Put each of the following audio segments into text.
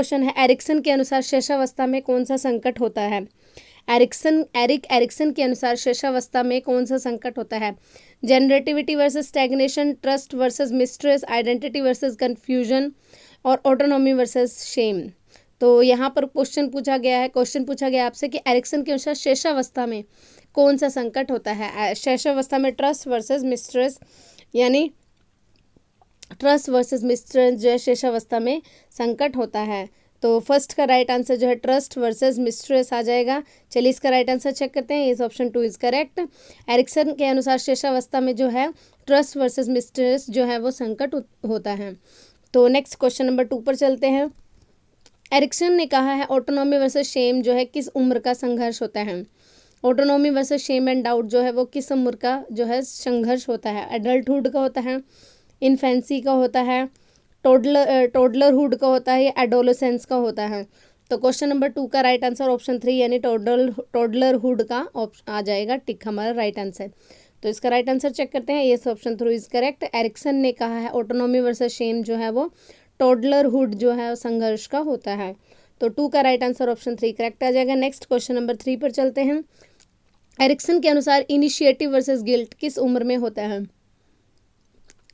Question है, Ericsson के अनुसार शैशवावस्था में कौन सा संकट होता है? एरिक्सन के अनुसार शैशवावस्था में कौन सा संकट होता है? Generativity versus stagnation, trust versus mistrust, identity versus confusion और ऑटोनॉमी वर्सेस शेम। तो यहाँ पर क्वेश्चन पूछा गया आपसे कि एरिक्सन के अनुसार शैशवावस्था में कौन सा संकट होता है? शैशवावस्था में ट्रस्ट वर्सेस मिस्ट्रेस, यानी ट्रस्ट वर्सेस मिस्ट्रेस जो है शैशवावस्था में संकट होता है। तो फर्स्ट का राइट आंसर जो है ट्रस्ट वर्सेस मिस्ट्रेस आ जाएगा। चलिए इसका राइट आंसर चेक करते हैं। इस ऑप्शन 2 इज करेक्ट। एरिक्सन के अनुसार शैशवावस्था में जो है ट्रस्ट वर्सेस मिस्ट्रेस जो है वो संकट होता है। तो नेक्स्ट क्वेश्चन नंबर 2 पर चलते हैं। एरिक्सन ने कहा है ऑटोनॉमी वर्सेस शेम जो है किस उम्र का संघर्ष होता है? Autonomy versus shame and doubt जो है वो किस उम्र का जो है संघर्ष होता है? एडल्टहुड का होता है, इन्फेंसी का होता है, टोडलरहुड का होता है या एडोलेसेंस का होता है? तो क्वेश्चन नंबर 2 का राइट आंसर ऑप्शन 3 यानी टोडलरहुड का आ जाएगा टिक हमारा राइट आंसर। तो इसका राइट आंसर चेक करते हैं। ये ऑप्शन 3 इज करेक्ट। एरिक्सन ने कहा है ऑटोनॉमी वर्सेस शेम जो है वो टोडलरहुड जो है संघर्ष का होता है। तो 2 का राइट आंसर ऑप्शन 3 करेक्ट आ जाएगा। नेक्स्ट क्वेश्चन नंबर 3 पर चलते हैं। एरिक्सन के अनुसार इनिशिएटिव वर्सेस गिल्ट किस उम्र में होता है?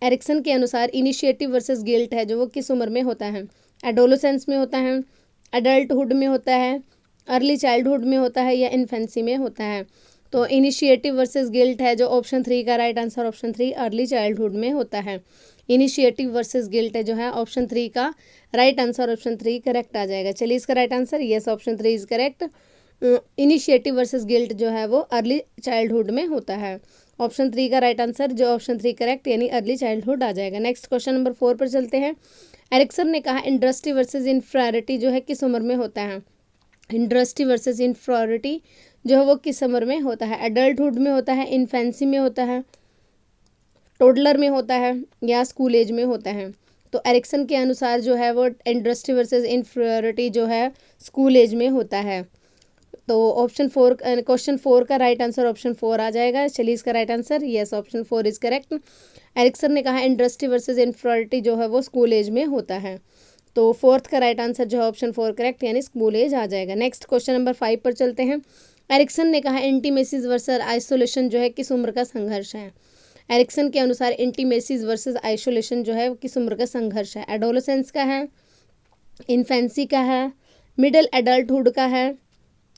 एरिक्सन के अनुसार इनिशिएटिव वर्सेस गिल्ट है जो वो किस उम्र में होता है? एडोलेसेंस में होता है, एडल्टहुड में होता है, अर्ली चाइल्डहुड में होता है या इन्फेंसी में होता है? तो इनिशिएटिव वर्सेस गिल्ट है जो ऑप्शन 3 का right answer option 3 early childhood में होता है। इनिशिएटिव वर्सेस गिल्ट है जो है ऑप्शन 3 का राइट आंसर ऑप्शन 3 करेक्ट आ जाएगा। चलिए इसका right answer yes option 3 is correct. Initiative versus guilt जो है वो अर्ली चाइल्डहुड में होता है। ऑप्शन 3 का राइट आंसर जो ऑप्शन 3 करेक्ट यानी अर्ली चाइल्डहुड आ जाएगा। नेक्स्ट क्वेश्चन नंबर 4 पर चलते हैं। एरिक्सन ने कहा इंडस्ट्री वर्सेस इन्फ्रारिटी जो है किस उम्र में होता है? इंडस्ट्री वर्सेस इन्फ्रारिटी जो है वो किस उम्र में होता है? एडल्टहुड में होता है, इन्फेंसी में होता है, टोडलर में होता है या स्कूल एज में होता है? तो एरिक्सन के अनुसार जो है वो इंडस्ट्री वर्सेस इन्फ्रारिटी जो है स्कूल एज में होता है। तो ऑप्शन 4 क्वेश्चन 4 का राइट आंसर ऑप्शन 4 आ जाएगा। चलिए इसका right answer yes option 4 is correct. Erikson ने कहा इंडस्ट्री वर्सेस इन्फ्रारिटी जो है वो स्कूल एज में होता है। तो 4th का राइट आंसर जो है ऑप्शन 4 करेक्ट यानी स्कूल एज आ जाएगा। नेक्स्ट क्वेश्चन नंबर 5 पर चलते हैं। एरिक्सन ने कहा इंटीमेसीज वर्सेस आइसोलेशन जो है किस उम्र का संघर्ष है? एरिक्सन के अनुसार इंटीमेसीज वर्सेस आइसोलेशन जो है वो किस उम्र का संघर्ष है? एडोलेसेंस का है, इन्फेंसी का है, मिडिल एडल्टहुड का है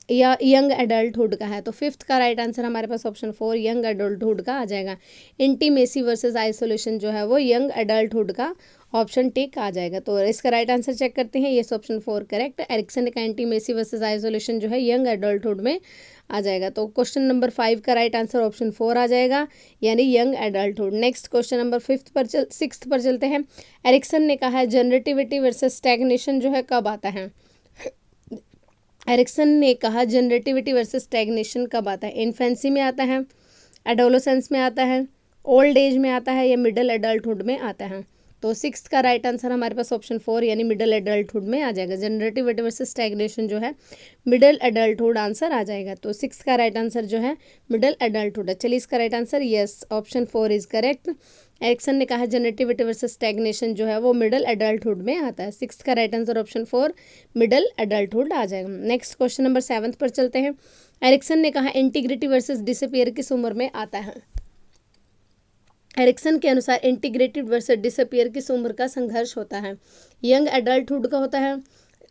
या यंग एडल्टहुड का है? तो 5th का राइट आंसर हमारे पास ऑप्शन 4 यंग एडल्टहुड का आ जाएगा। इंटीमेसी वर्सेस आइसोलेशन जो है वो यंग एडल्टहुड का ऑप्शन टिक आ जाएगा। तो इसका राइट आंसर चेक करते हैं। ये ऑप्शन 4 करेक्ट। एरिक्सन का इंटीमेसी वर्सेस आइसोलेशन जो है यंग एडल्टहुड में आ जाएगा। तो क्वेश्चन नंबर 5 का राइट आंसर ऑप्शन 4 आ जाएगा यानी young adulthood. Next question number 6th पर चलते हैं। एरिक्सन ने कहा है जनरेटिविटी वर्सेस स्टैग्नेशन जो है कब आता है? एरिक्सन ने कहा जनरेटिविटी वर्सेस स्टैग्नेशन कब आता है? इन्फेंसी में आता है, एडोलेसेंस में आता है, ओल्ड एज में आता है या मिडिल एडल्टहुड में आता है? तो 6th का राइट आंसर हमारे पास ऑप्शन 4 यानी मिडिल एडल्टहुड में आ जाएगा। जनरेटिविटी वर्सेस स्टैग्नेशन जो है मिडिल एडल्टहुड आंसर आ जाएगा। तो 6th का राइट आंसर जो है मिडिल एडल्टहुड है। चलिए इसका right answer yes option 4 is correct. Erikson ने कहा जनरेटिविटी वर्सेस स्टैग्नेशन जो है वो मिडिल एडल्टहुड में आता है। 6th का right answer option 4 middle adulthood आ जाएगा। नेक्स्ट क्वेश्चन नंबर 7 पर चलते हैं। एरिक्सन ने कहा इंटीग्रिटी वर्सेस डिसअपीयर किस उम्र में आता है? एरिक्सन के अनुसार इंटीग्रेटेड वर्सेस डिसअपीयर किस उम्र का संघर्ष होता है? यंग एडल्टहुड का होता है,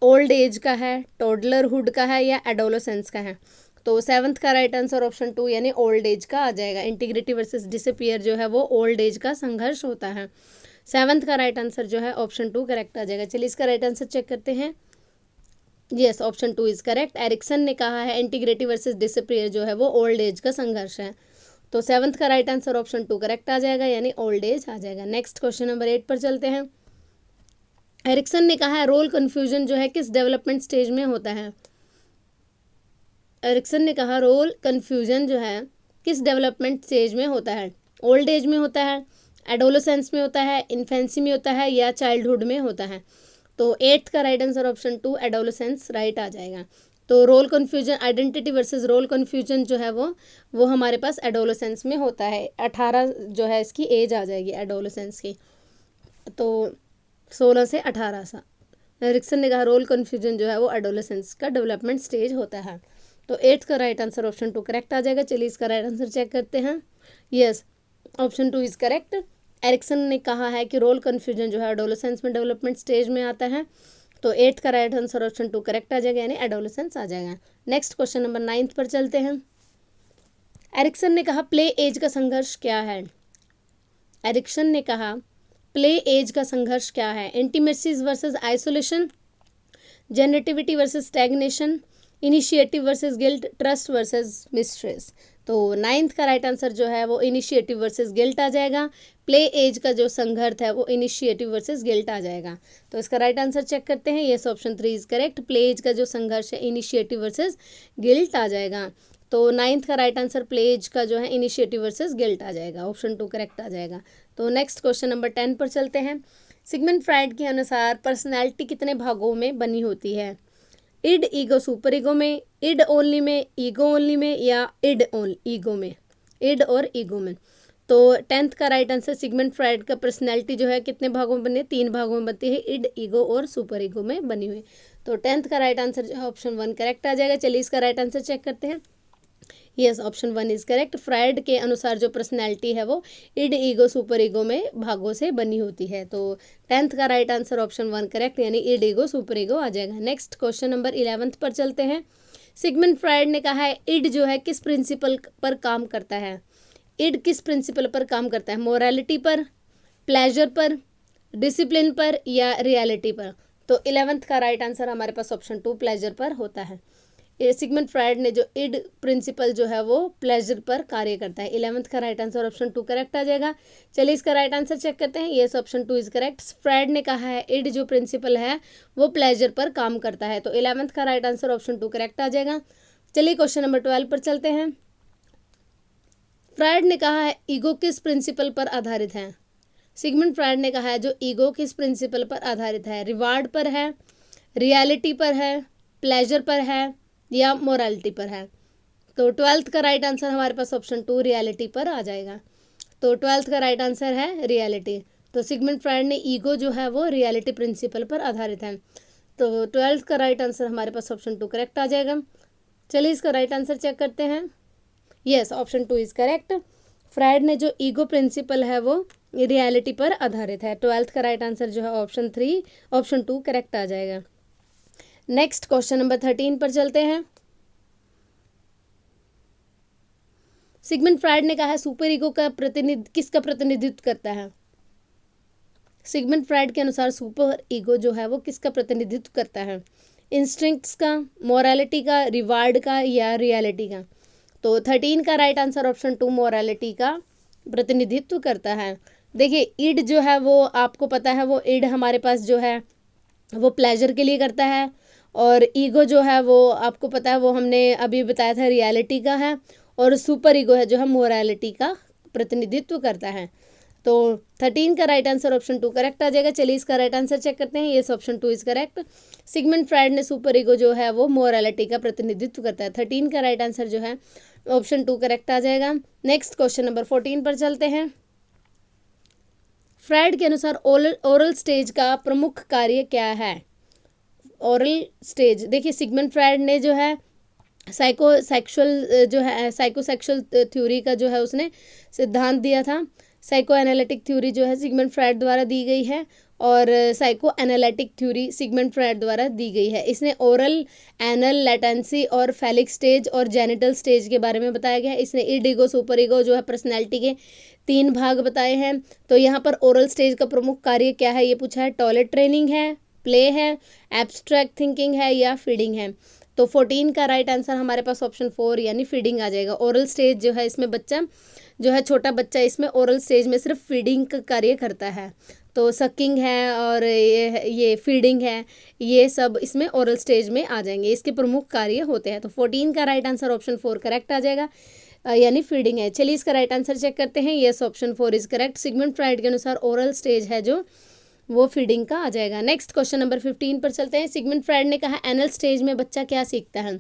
ओल्ड एज का है, टोडलरहुड का है या एडोलेसेंस का है? तो 7th का राइट आंसर ऑप्शन 2 यानी ओल्ड एज का आ जाएगा। इंटीग्रिटी वर्सेस डिसअपीयर जो है वो ओल्ड एज का संघर्ष होता है। 7th का राइट आंसर जो है ऑप्शन 2 करेक्ट आ जाएगा। चलिए इसका राइट आंसर चेक करते हैं। Yes option 2 is correct. Erikson ने कहा है इंटीग्रिटी वर्सेस डिसअपीयर जो है वो ओल्ड एज का संघर्ष है। तो 7th का राइट आंसर ऑप्शन 2 करेक्ट आ जाएगा यानी ओल्ड एज आ जाएगा। नेक्स्ट क्वेश्चन नंबर 8 पर चलते हैं। एरिक्सन ने कहा है रोल कन्फ्यूजन जो है किस डेवलपमेंट स्टेज में होता है? एरिक्सन ने कहा रोल कन्फ्यूजन जो है किस डेवलपमेंट स्टेज में होता है? ओल्ड एज में होता है, एडोलेसेंस में होता है, इन्फेंसी में होता है या चाइल्डहुड में होता है? तो 8th का right answer option 2 adolescence right आ जाएगा। तो role confusion identity versus role confusion जो है वो हमारे पास एडोलेसेंस में होता है। 18 जो है इसकी एज आ जाएगी एडोलेसेंस की। तो 16 से 18 साल एरिक्सन ने कहा रोल कन्फ्यूजन जो है वो एडोलेसेंस का डेवलपमेंट स्टेज होता है। तो 8th का राइट आंसर ऑप्शन 2 करेक्ट आ जाएगा। चलिए इसका राइट आंसर चेक करते हैं। Yes, option 2 is correct. Erikson ने कहा है कि रोल कन्फ्यूजन जो है एडोलेसेंस में डेवलपमेंट स्टेज में आता है। तो 8th का राइट आंसर ऑप्शन 2 करेक्ट आ जाएगा, यानी एडोलेसेंस आ जाएगा। नेक्स्ट क्वेश्चन नंबर 9 पर चलते हैं। एरिक्सन ने कहा प्ले एज का संघर्ष क्या है। एरिक्सन ने कहा प्ले एज का संघर्ष क्या है। Intimacies versus isolation, generativity versus stagnation, initiative versus guilt, trust versus mistrust. तो 9th का राइट आंसर जो है वो इनिशिएटिव वर्सेस गिल्ट आ जाएगा। प्ले एज का जो संघर्ष है वो इनिशिएटिव वर्सेस गिल्ट आ जाएगा। तो इसका राइट आंसर चेक करते हैं। Yes, option 3 is correct. Play age का जो संघर्ष है इनिशिएटिव वर्सेस गिल्ट आ जाएगा। तो 9th का राइट आंसर प्ले एज का जो है इनिशिएटिव वर्सेस गिल्ट आ जाएगा, ऑप्शन 2 करेक्ट आ जाएगा। तो नेक्स्ट क्वेश्चन नंबर 10 पर चलते हैं। सिगमंड फ्राइड के अनुसार पर्सनैलिटी कितने भागों में बनी होती है। इड, ईगो, सुपर ईगो में, इड ओनली में, ईगो ओनली में, या इड ईगो में, इड और ईगो में। तो 10th का राइट आंसर सिगमंड फ्राइड का पर्सनैलिटी जो है कितने भागों में बनी है, 3 भागों में बनती है, इड, ईगो और सुपर ईगो में बनी हुई। तो 10th का राइट आंसर जो है ऑप्शन 1 करेक्ट आ जाएगा। चलिए इसका राइट आंसर चेक करते हैं। Yes, option 1 is correct. Fried के अनुसार जो पर्सनैलिटी है वो इड, ईगो, सुपर ईगो में भागों से बनी होती है। तो 10th का राइट आंसर ऑप्शन 1 करेक्ट, यानी इड, ईगो, सुपर ईगो आ जाएगा। नेक्स्ट क्वेश्चन नंबर 11 पर चलते हैं। सिगमंड फ्राइड ने कहा है इड जो है किस प्रिंसिपल पर काम करता है। इड किस प्रिंसिपल पर काम करता है, मोरालिटी पर, प्लेजर पर, डिसिप्लिन पर, या रियलिटी पर। तो 11th का राइट आंसर हमारे पास ऑप्शन 2 प्लेजर पर होता है। सिगमंड फ्राइड ने जो इड प्रिंसिपल जो है वो प्लेजर पर कार्य करता है। 11th का राइट आंसर ऑप्शन 2 करेक्ट आ जाएगा। चलिए इसका राइट आंसर चेक करते हैं। Yes, option 2 is correct. Fried ने कहा है इड जो प्रिंसिपल है वो प्लेजर पर काम करता है। तो 11th का राइट आंसर ऑप्शन 2 करेक्ट आ जाएगा। चलिए क्वेश्चन नंबर 12 पर चलते हैं। फ्राइड ने कहा है ईगो किस प्रिंसिपल पर आधारित है। सिगमंड फ्राइड ने कहा है जो ईगो किस प्रिंसिपल पर आधारित है, रिवार्ड पर है, रियलिटी पर है, प्लेजर पर है, या मोरालिटी पर है। तो 12th का राइट आंसर हमारे पास ऑप्शन 2 रियलिटी पर आ जाएगा। तो 12th का राइट आंसर है रियलिटी। तो सिगमंड फ्राइड ने ईगो जो है वो रियलिटी प्रिंसिपल पर आधारित है। तो 12th का राइट आंसर हमारे पास ऑप्शन 2 करेक्ट आ जाएगा। चलिए इसका राइट आंसर चेक करते हैं। Yes, option 2 is correct. Fried ने जो ईगो प्रिंसिपल है वो रियलिटी पर आधारित है। 12th का राइट आंसर जो है ऑप्शन 2 करेक्ट आ जाएगा। नेक्स्ट क्वेश्चन नंबर 13 पर चलते हैं। सिगमंड फ्राइड ने कहा है सुपर ईगो का किसका प्रतिनिधित्व करता है। सिगमंड फ्राइड के अनुसार सुपर ईगो जो है वो किसका प्रतिनिधित्व करता है, इंस्टिंक्ट्स का, मोरालिटी का, रिवार्ड का, या रियलिटी का। तो 13 का राइट आंसर ऑप्शन 2 मोरालिटी का प्रतिनिधित्व करता है। देखिए इड जो है वो आपको पता है वो इड हमारे पास जो है वो प्लेजर के लिए करता है, और ईगो जो है वो आपको पता है वो हमने अभी बताया था रियलिटी का है, और सुपर ईगो है जो है मोरालिटी का प्रतिनिधित्व करता है। तो 13 का राइट आंसर ऑप्शन 2 करेक्ट आ जाएगा। चलिए इसका राइट आंसर चेक करते हैं। ये option 2 is correct. Sigmund Freud ने सुपर ईगो जो है वो मोरालिटी का प्रतिनिधित्व करता है। 13 का राइट आंसर जो है ऑप्शन 2 करेक्ट आ जाएगा। नेक्स्ट क्वेश्चन नंबर 14 पर चलते हैं। फ्राइड के अनुसार ओरल स्टेज का प्रमुख कार्य क्या है। ओरल स्टेज, देखिए सिगमंड फ्राइड ने जो है साइकोसेक्सुअल थ्योरी का जो है उसने सिद्धांत दिया था। साइको एनालिटिक थ्योरी जो है सिगमंड फ्राइड द्वारा दी गई है, और psycho analytic theory Sigmund Freud द्वारा दी गई है। इसने ओरल, एनल, लेटेंसी और फैलिक स्टेज और जेनिटल स्टेज के बारे में बताया गया है। इसने इड, ईगो, सुपर ईगो जो है पर्सनैलिटी के 3 भाग बताए हैं। तो यहाँ पर ओरल स्टेज का प्रमुख कार्य क्या है ये पूछा है। टॉयलेट ट्रेनिंग है, प्ले है, एब्स्ट्रैक्ट थिंकिंग है, या फीडिंग है। तो 14 का राइट आंसर हमारे पास ऑप्शन 4 यानी फीडिंग आ जाएगा। ओरल स्टेज जो है इसमें बच्चा जो है छोटा बच्चा इसमें ओरल स्टेज में सिर्फ फीडिंग का कार्य करता है। तो सकिंग है और ये फीडिंग है, ये सब इसमें ओरल स्टेज में आ जाएंगे, इसके प्रमुख कार्य होते हैं। तो 14 का राइट आंसर ऑप्शन 4 करेक्ट आ जाएगा, यानी फीडिंग है। चलिए इसका राइट आंसर चेक करते हैं। Yes, option 4 is correct. Sigmund Freud के अनुसार ओरल स्टेज है जो वो फीडिंग का आ जाएगा। नेक्स्ट क्वेश्चन नंबर 15 पर चलते हैं। सिगमंड फ्राइड ने कहा एनल स्टेज में बच्चा क्या सीखता है।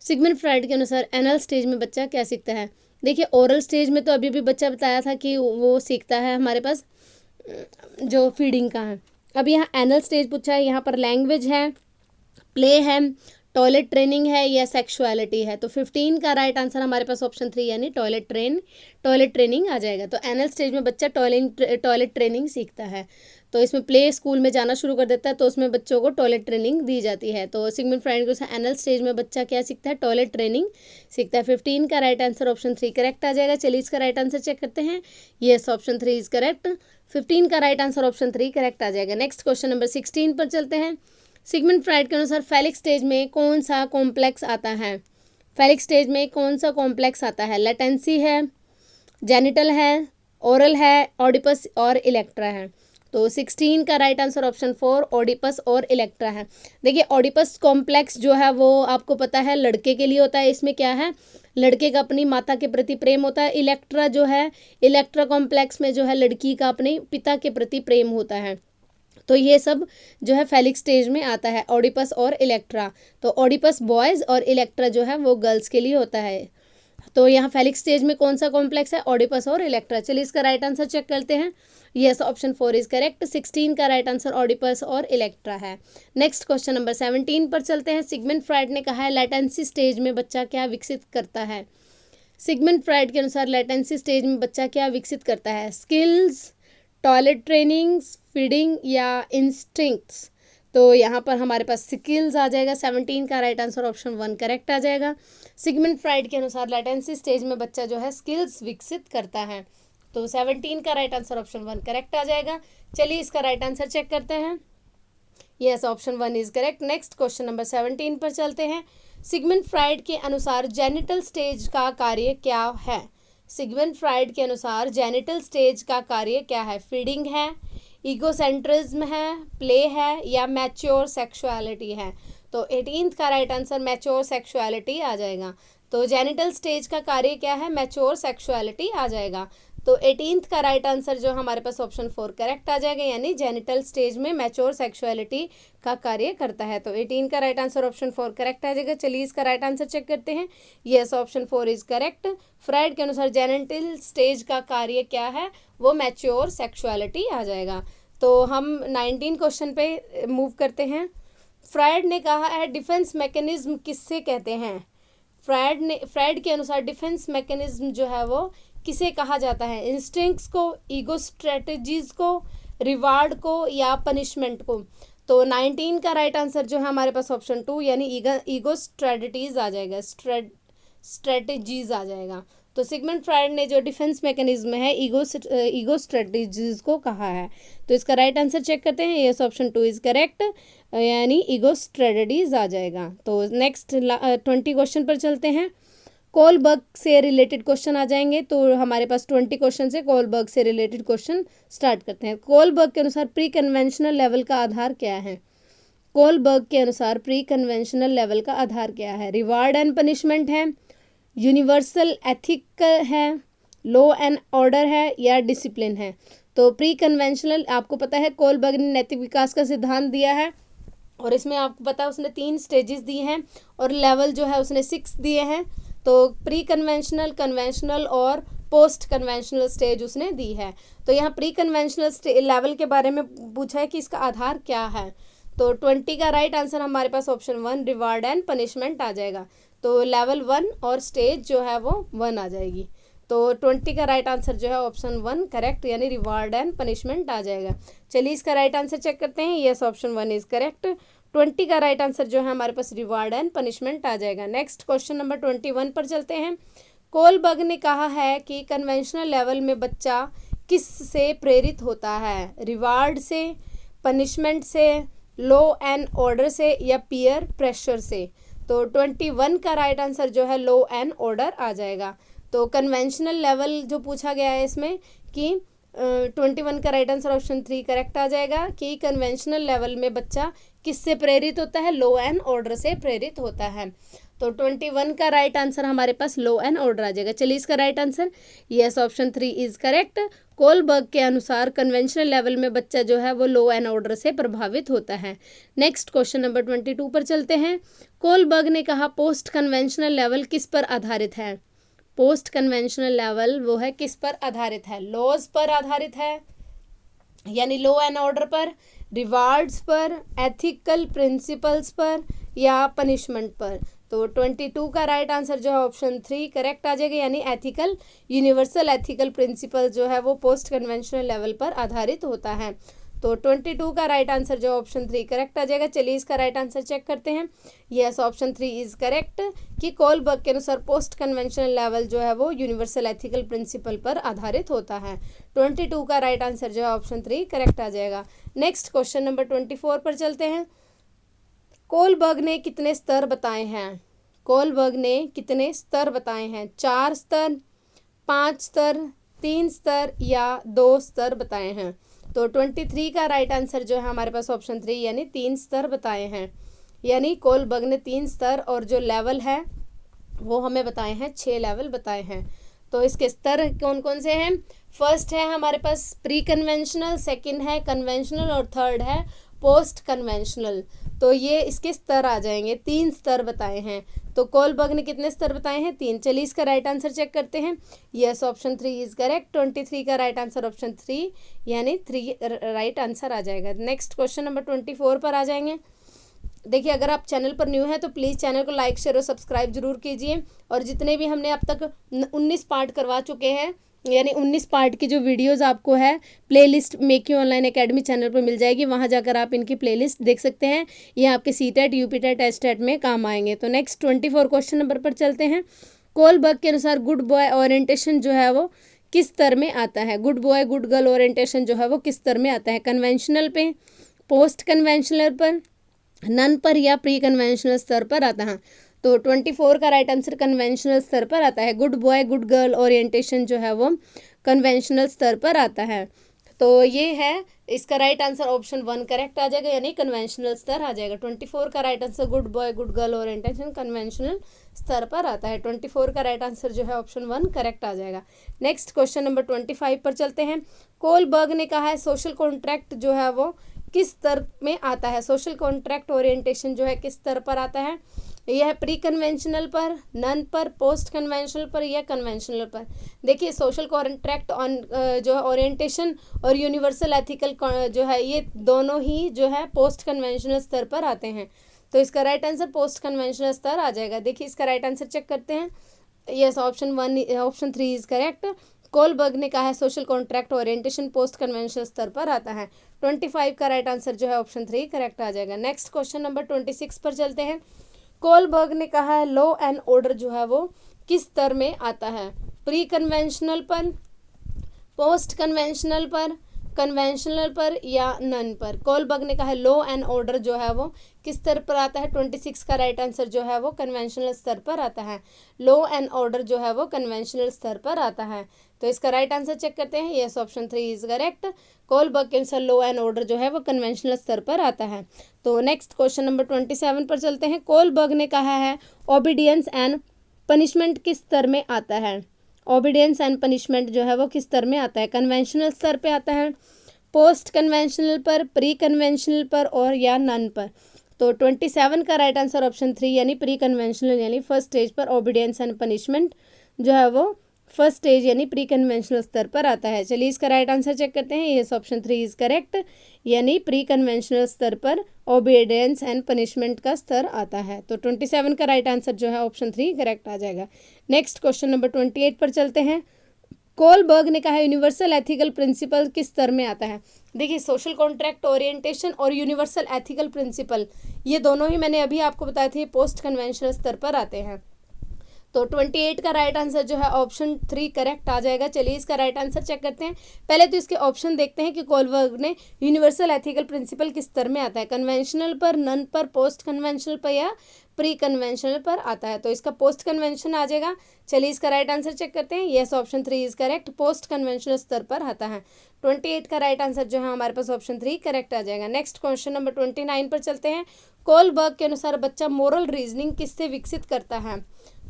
सिगमंड फ्राइड के अनुसार एनल स्टेज में बच्चा क्या सीखता है। देखिए ओरल स्टेज में तो अभी भी बच्चा बताया था कि वो सीखता है हमारे पास जो फीडिंग का है, अब यहाँ एनल स्टेज पूछा है, यहाँ पर लैंग्वेज है, प्ले है, टॉयलेट ट्रेनिंग है या सेक्सुअलिटी है। तो 15 का राइट आंसर हमारे पास ऑप्शन 3 यानी टॉयलेट ट्रेनिंग आ जाएगा। तो एनल स्टेज में बच्चा टॉयलेट ट्रेनिंग सीखता है। तो इसमें प्ले स्कूल में जाना शुरू कर देता है, तो उसमें बच्चों को टॉयलेट ट्रेनिंग दी जाती है। तो सिगमंड फ्राइड के अनुसार एनल स्टेज में बच्चा क्या सीखता है, टॉयलेट ट्रेनिंग सीखता है। 15 का राइट आंसर ऑप्शन 3 करेक्ट आ जाएगा। चलिए इसका राइट आंसर चेक करते हैं। Yes, option 3 is correct. 15 का राइट आंसर ऑप्शन 3 करेक्ट आ जाएगा। नेक्स्ट क्वेश्चन नंबर 16 पर चलते हैं। सिगमंड फ्राइड के अनुसार फैलिक स्टेज में कौन सा कॉम्प्लेक्स आता है? फैलिक स्टेज में कौन सा कॉम्प्लेक्स आता है? लेटेंसी है, जेनिटल है, ओरल है, ऑडिपस और इलेक्ट्रा है। तो 16 का राइट आंसर ऑप्शन 4 ऑडिपस और इलेक्ट्रा है। देखिए ऑडिपस कॉम्प्लेक्स जो है वो आपको पता है लड़के के लिए होता है। इसमें क्या है, लड़के का अपनी माता के प्रति प्रेम होता है। इलेक्ट्रा जो है, इलेक्ट्रा कॉम्प्लेक्स में जो है लड़की का अपने पिता के प्रति प्रेम होता है। तो ये सब जो है फैलिक स्टेज में आता है, ऑडिपस और इलेक्ट्रा। तो ऑडिपस बॉयज़ और इलेक्ट्रा जो है वो गर्ल्स के लिए होता है। तो यहाँ फैलिक स्टेज में कौन सा कॉम्प्लेक्स है, ऑडिपस और इलेक्ट्रा। चलिए इसका राइट आंसर चेक करते हैं। Yes, option 4 is correct. 16 का राइट आंसर ऑडिपस और इलेक्ट्रा है। नेक्स्ट क्वेश्चन नंबर 17 पर चलते हैं। सिगमंड फ्राइड ने कहा है लेटेंसी स्टेज में बच्चा क्या विकसित करता है? सिगमंड फ्राइड के अनुसार लेटेंसी स्टेज में बच्चा क्या विकसित करता है? स्किल्स, टॉयलेट ट्रेनिंग, फीडिंग या इंस्टिंक्ट्स। तो यहाँ पर हमारे पास स्किल्स आ जाएगा। 17 का राइट आंसर ऑप्शन 1 करेक्ट आ जाएगा। सिगमंड फ्राइड के अनुसार लेटेंसी स्टेज में बच्चा जो है स्किल्स विकसित करता है। तो 17 का राइट आंसर ऑप्शन 1 करेक्ट आ जाएगा। चलिए इसका राइट आंसर चेक करते हैं। Yes, option 1 is correct. Next question number 17 पर चलते हैं। सिगमंड फ्राइड के अनुसार जेनिटल स्टेज का कार्य क्या है? सिगमंड फ्राइड के अनुसार जेनिटल स्टेज का कार्य क्या है? फीडिंग है, ईगोसेंट्रिज्म है, प्ले है या मैच्योर सेक्सुअलिटी है। तो 18th का राइट आंसर मैच्योर सेक्सुअलिटी आ जाएगा। तो जेनिटल स्टेज का कार्य क्या है? मैच्योर सेक्सुअलिटी आ जाएगा। तो 18th का राइट आंसर जो हमारे पास ऑप्शन 4 करेक्ट आ जाएगा, यानी जेनिटल स्टेज में मैच्योर सेक्सुअलिटी का कार्य करता है। तो 18 का राइट आंसर ऑप्शन 4 करेक्ट आ जाएगा। चलिए इसका राइट आंसर चेक करते हैं। Yes, option 4 is correct. Fried के अनुसार जेनिटल स्टेज का कार्य क्या है? वो मैच्योर सेक्सुअलिटी आ जाएगा। तो हम 19 क्वेश्चन पे मूव करते हैं। फ्राइड ने कहा है डिफेंस मैकेनिज्म किससे कहते हैं? फ्राइड के अनुसार डिफेंस मैकेनिज्म जो है वो किसे कहा जाता है? इंस्टिंक्ट्स को, ईगो स्ट्रेटजीज को, रिवार्ड को या पनिशमेंट को। तो 19 का राइट आंसर जो है हमारे पास ऑप्शन 2 यानी ईगो स्ट्रेटजीज आ जाएगा। स्ट्रेटजीज आ जाएगा। तो सिगमंड फ्राइड ने जो डिफेंस मैकेनिज्म है ईगो स्ट्रेटजीज को कहा है। तो इसका राइट आंसर चेक करते हैं। यस, ऑप्शन 2 इज करेक्ट, यानी ईगो स्ट्रेटजीज आ जाएगा। तो नेक्स्ट 20 क्वेश्चन पर चलते हैं। कोलबर्ग से रिलेटेड क्वेश्चन आ जाएंगे। तो हमारे पास 20 क्वेश्चन से कोलबर्ग से रिलेटेड क्वेश्चन स्टार्ट करते हैं। कोलबर्ग के अनुसार प्री कन्वेंशनल लेवल का आधार क्या है? कोलबर्ग के अनुसार प्री कन्वेंशनल लेवल का आधार क्या है? रिवार्ड एंड पनिशमेंट है, यूनिवर्सल एथिक है, लॉ एंड ऑर्डर है या डिसिप्लिन है। तो प्री कन्वेंशनल आपको पता है कोलबर्ग ने नैतिक विकास का सिद्धांत दिया है और इसमें आपको पता है उसने 3 स्टेजेस दिए हैं और लेवल जो है उसने 6 दिए हैं। तो प्री कन्वेंशनल, कन्वेंशनल और पोस्ट कन्वेंशनल स्टेज उसने दी है। तो यहाँ प्री कन्वेंशनल लेवल के बारे में पूछा है कि इसका आधार क्या है। तो 20 का राइट आंसर हमारे पास ऑप्शन 1 रिवार्ड एंड पनिशमेंट आ जाएगा। तो लेवल 1 और स्टेज जो है वो 1 आ जाएगी। तो 20 का राइट आंसर जो है ऑप्शन 1 करेक्ट, यानी रिवार्ड एंड पनिशमेंट आ जाएगा। चलिए इसका राइट आंसर चेक करते हैं। Yes, option 1 is correct. 20 का राइट आंसर जो है हमारे पास रिवार्ड एंड पनिशमेंट आ जाएगा। नेक्स्ट क्वेश्चन नंबर 21 पर चलते हैं। कोलबर्ग ने कहा है कि कन्वेंशनल लेवल में बच्चा किस से प्रेरित होता है? रिवार्ड से, पनिशमेंट से, लॉ एंड ऑर्डर से या पीयर प्रेशर से। तो 21 का राइट आंसर जो है लॉ एंड ऑर्डर आ जाएगा। तो कन्वेंशनल लेवल जो पूछा गया है इसमें कि 21 का राइट आंसर ऑप्शन 3 करेक्ट आ जाएगा कि कन्वेंशनल लेवल में बच्चा किससे प्रेरित होता है? लॉ एंड ऑर्डर से प्रेरित होता है। तो 21 का राइट आंसर हमारे पास लॉ एंड ऑर्डर आ जाएगा। चलिए इसका right answer yes, option 3 is correct. Kohlberg के अनुसार कन्वेंशनल लेवल में बच्चा जो है वो लॉ एंड ऑर्डर से प्रभावित होता है। नेक्स्ट क्वेश्चन नंबर 22 पर चलते हैं। कोलबर्ग ने कहा पोस्ट कन्वेंशनल लेवल किस पर आधारित है? पोस्ट कन्वेंशनल लेवल वो है किस पर आधारित है? लॉज पर आधारित है, यानी लॉ एंड ऑर्डर पर, रिवार्ड्स पर, एथिकल प्रिंसिपल्स पर या पनिशमेंट पर। तो 22 का राइट आंसर जो है ऑप्शन 3 करेक्ट आ जाएगा, यानी एथिकल, यूनिवर्सल एथिकल प्रिंसिपल जो है वो पोस्ट कन्वेंशनल लेवल पर आधारित होता है। तो 22 का राइट आंसर जो ऑप्शन 3 करेक्ट आ जाएगा। चलिए इसका राइट आंसर चेक करते हैं। यस, ऑप्शन 3 इज करेक्ट कि कोलबर्ग के अनुसार पोस्ट कन्वेंशनल लेवल जो है वो यूनिवर्सल एथिकल प्रिंसिपल पर आधारित होता है। 22 का राइट आंसर जो है ऑप्शन 3 करेक्ट आ जाएगा। नेक्स्ट क्वेश्चन नंबर 24 पर चलते हैं। कोलबर्ग ने कितने स्तर बताए हैं? कोलबर्ग ने कितने स्तर बताए हैं? 4 स्तर, 5 स्तर, 3 स्तर या 2 स्तर बताए हैं। तो 23 का राइट आंसर जो है हमारे पास ऑप्शन 3 यानी 3 स्तर बताए हैं। यानी कोलबर्ग ने 3 स्तर और जो लेवल है वो हमें बताए हैं 6 लेवल बताए हैं। तो इसके स्तर कौन कौन से हैं? फर्स्ट है हमारे पास प्री कन्वेंशनल, सेकंड है कन्वेंशनल और थर्ड है पोस्ट कन्वेंशनल। तो ये इसके स्तर आ जाएंगे। 3 स्तर बताए हैं। तो कोलबर्ग ने कितने स्तर बताए हैं? 3। चलिए इसका राइट आंसर चेक करते हैं। Yes, option 3 is correct. 23 का राइट आंसर ऑप्शन 3 यानी 3 राइट आंसर आ जाएगा। नेक्स्ट क्वेश्चन नंबर 24 पर आ जाएंगे। देखिए, अगर आप चैनल पर न्यू हैं तो प्लीज़ चैनल को लाइक, शेयर और सब्सक्राइब जरूर कीजिए। और जितने भी हमने अब तक 19 पार्ट करवा चुके हैं, यानी 19 पार्ट की जो वीडियोस आपको है playlist make you online academy channel पर मिल जाएगी। वहां जाकर आप इनकी प्लेलिस्ट देख सकते हैं। ये आपके सीटेट, यूपीटेट, एस्टेट में काम आएंगे। तो नेक्स्ट 24 क्वेश्चन नंबर पर चलते हैं। कोलबर्ग के अनुसार गुड बॉय ओरिएंटेशन जो है वो किस स्तर में आता है? Good boy good girl orientation जो है वो किस स्तर में आता है? कन्वेंशनल पे, पोस्ट कन्वेंशनल पर, नन पर या प्री कन्वेंशनल स्तर पर आता है? तो 24 का राइट आंसर कन्वेंशनल स्तर पर आता है। Good boy good girl orientation जो है वो कन्वेंशनल स्तर पर आता है। तो ये है इसका राइट आंसर ऑप्शन 1 करेक्ट आ जाएगा, यानी कन्वेंशनल स्तर आ जाएगा। 24 का right answer good boy good girl orientation conventional स्तर पर आता है। 24 का राइट आंसर जो है ऑप्शन 1 करेक्ट आ जाएगा। नेक्स्ट क्वेश्चन नंबर 25 पर चलते हैं। कोलबर्ग ने कहा है सोशल कॉन्ट्रैक्ट जो है वो किस स्तर में आता है? सोशल कॉन्ट्रैक्ट ओरिएंटेशन जो है किस स्तर पर आता है? यह है प्री कन्वेंशनल पर, नन पर, पोस्ट कन्वेंशनल पर या कन्वेंशनल पर। देखिए, सोशल कॉन्ट्रैक्ट ऑन जो है ओरिएंटेशन और यूनिवर्सल एथिकल जो है ये दोनों ही जो है पोस्ट कन्वेंशनल स्तर पर आते हैं। तो इसका राइट आंसर पोस्ट कन्वेंशनल स्तर आ जाएगा। देखिए इसका राइट आंसर चेक करते हैं। Yes, option 3 is correct. Kohlberg ने कहा है social contract orientation post conventional स्तर पर आता है। 25 का राइट आंसर जो है ऑप्शन 3 करेक्ट आ जाएगा। नेक्स्ट क्वेश्चन नंबर 26 पर चलते हैं। कोलबर्ग ने कहा है लॉ एंड ऑर्डर जो है वो किस स्तर में आता है? प्री कन्वेंशनल पर, पोस्ट कन्वेंशनल पर, कन्वेंशनल पर या नन पर? कोलबर्ग ने कहा है लॉ एंड ऑर्डर जो है वो किस स्तर पर आता है? 26 का राइट आंसर जो है वो कन्वेंशनल स्तर पर आता है। लॉ एंड ऑर्डर जो है वो कन्वेंशनल स्तर पर आता है। तो इसका राइट आंसर चेक करते हैं। Yes, option 3 is correct. Kohlberg के अनुसार लॉ एंड ऑर्डर जो है वो कन्वेंशनल स्तर पर आता है। तो नेक्स्ट क्वेश्चन नंबर 27 पर चलते हैं। कोलबर्ग ने कहा है ओबीडियंस एंड पनिशमेंट किस स्तर में आता है? ओबीडियंस एंड पनिशमेंट जो है वो किस स्तर में आता है? कन्वेंशनल स्तर पे आता है, पोस्ट कन्वेंशनल पर, प्री कन्वेंशनल पर और या नन पर? तो 27 का राइट आंसर ऑप्शन 3 यानी प्री कन्वेंशनल यानी फर्स्ट स्टेज पर ओबीडियंस एंड पनिशमेंट जो है वो फर्स्ट स्टेज यानी प्री कन्वेंशनल स्तर पर आता है। चलिए इसका राइट आंसर चेक करते हैं। यस, ऑप्शन 3 इज करेक्ट, यानी प्री कन्वेंशनल स्तर पर ओबीडियंस एंड पनिशमेंट का स्तर आता है। तो 27 का राइट आंसर जो है ऑप्शन 3 करेक्ट आ जाएगा। नेक्स्ट क्वेश्चन नंबर 28 पर चलते हैं। कोलबर्ग ने कहा यूनिवर्सल एथिकल प्रिंसिपल किस स्तर में आता है? देखिए, सोशल कॉन्ट्रैक्ट ओरिएंटेशन और यूनिवर्सल एथिकल प्रिंसिपल ये दोनों ही मैंने अभी आपको बताए थे पोस्ट कन्वेंशनल स्तर पर आते हैं। तो 28 का राइट आंसर जो है ऑप्शन 3 करेक्ट आ जाएगा। चलिए इसका राइट आंसर चेक करते हैं। पहले तो इसके ऑप्शन देखते हैं कि कोलबर्ग ने यूनिवर्सल एथिकल प्रिंसिपल किस स्तर में आता है? कन्वेंशनल पर, नन पर, पोस्ट कन्वेंशनल पर या प्री कन्वेंशनल पर आता है? तो इसका पोस्ट कन्वेंशन आ जाएगा। चलिए इसका राइट आंसर चेक करते हैं। Yes, option 3 is correct, post conventional स्तर पर आता है। 28 का राइट आंसर जो है हमारे पास ऑप्शन 3 करेक्ट आ जाएगा। नेक्स्ट क्वेश्चन नंबर 29 पर चलते हैं। कोलबर्ग के अनुसार बच्चा मोरल रीजनिंग किससे विकसित करता है?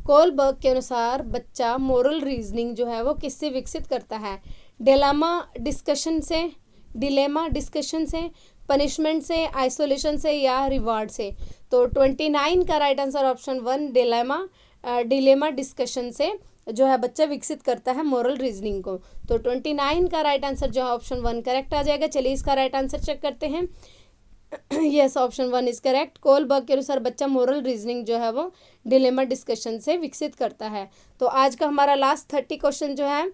कोलबर्ग के अनुसार बच्चा मोरल रीजनिंग जो है वो किससे विकसित करता है? डिलेमा डिस्कशन से, पनिशमेंट से, आइसोलेशन से या रिवार्ड से? तो 29 का right answer option 1 dilemma discussion से जो है बच्चा विकसित करता है मोरल रीजनिंग को। तो 29 का राइट आंसर जो है ऑप्शन 1 करेक्ट आ जाएगा। चलिए इसका राइट आंसर चेक करते हैं। Yes, option 1 is correct. Kohlberg के अनुसार बच्चा मोरल रीजनिंग जो है वो डिलेमा डिस्कशन से विकसित करता है। तो आज का हमारा लास्ट 30 क्वेश्चन जो है,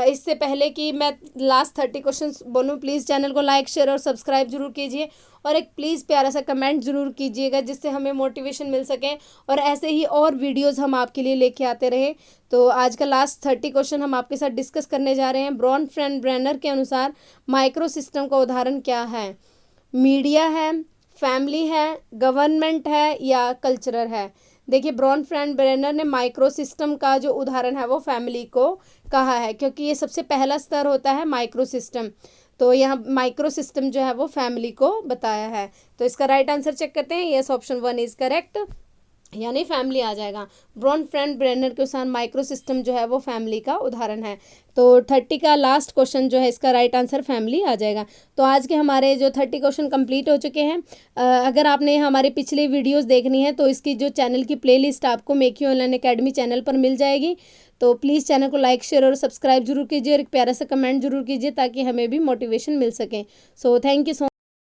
इससे पहले कि मैं लास्ट 30 क्वेश्चन बोलूँ, प्लीज़ चैनल को लाइक शेयर और सब्सक्राइब जरूर कीजिए और एक प्लीज़ प्यारा सा कमेंट जरूर कीजिएगा जिससे हमें मोटिवेशन मिल सके और ऐसे ही और वीडियोज़ हम आपके लिए लेके आते रहे। तो आज का लास्ट 30 क्वेश्चन हम आपके साथ डिस्कस करने जा रहे हैं। ब्रॉनफ्रेंड के अनुसार माइक्रो सिस्टम का उदाहरण क्या है? मीडिया है, फैमिली है, गवर्नमेंट है या कल्चरल है? देखिए, ब्रॉनफ्रेंड ने माइक्रो सिस्टम का जो उदाहरण है वो फैमिली को कहा है, क्योंकि ये सबसे पहला स्तर होता है माइक्रो सिस्टम। तो यहाँ माइक्रो सिस्टम जो है वो फैमिली को बताया है। तो इसका राइट आंसर चेक करते हैं। यस, ऑप्शन 1 इज करेक्ट, यानी फैमिली आ जाएगा। ब्रॉनफ्रेंड के अनुसार माइक्रो सिस्टम जो है वो फैमिली का उदाहरण है। तो 30 का लास्ट क्वेश्चन जो है इसका राइट आंसर फैमिली आ जाएगा। तो आज के हमारे जो 30 क्वेश्चन कंप्लीट हो चुके हैं। अगर आपने हमारे पिछले वीडियोस देखनी है तो इसकी जो चैनल की प्लेलिस्ट आपको make you online academy channel पर मिल जाएगी। तो प्लीज़ चैनल को लाइक शेयर और सब्सक्राइब जरूर कीजिए और एक प्यारा सा कमेंट जरूर कीजिए ताकि हमें भी मोटिवेशन मिल सके। So thank you so